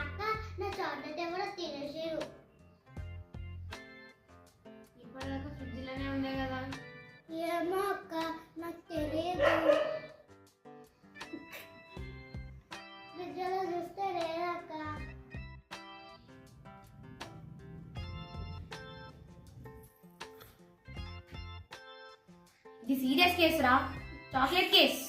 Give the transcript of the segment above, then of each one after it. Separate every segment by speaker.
Speaker 1: అక్క నా చాక్లెట్ ఎవరో తినేసారు.
Speaker 2: ఇప్పటిదాకా ఫ్రిడ్జ్లోనే ఉండే కదా.
Speaker 1: ఏమో అక్క నాకు తెలియదు. ఫ్రిడ్జ్లో చూస్తే లేదక్క.
Speaker 2: ఇది సీరియస్ కేసు రా, చాక్లెట్ కేస్.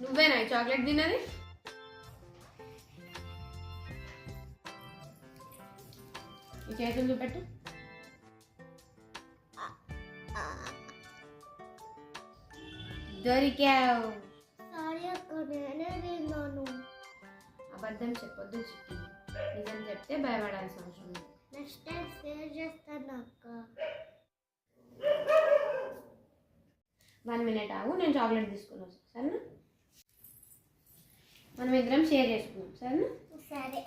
Speaker 2: నువ్వేనా ఈ చాక్లెట్ తిన్నది? ఈ చేతులు చూపెట్టు. దొరికావు.
Speaker 1: సారీ అక్క నేనే తిన్నాను.
Speaker 2: అబద్ధం చెప్పొద్దు చిట్టి, నిజం చెప్తే భయపడాల్సిన అవసరం లేదు.
Speaker 1: నెక్స్ట్ టైం షేర్ చేస్తాను అక్క.
Speaker 2: 1 minute ఆగు, నేను చాక్లెట్ తీసుకుని వస్తాను సరేనా? మనం ఇద్దరం షేర్ చేసుకుందాం సరేనా?
Speaker 1: సరే.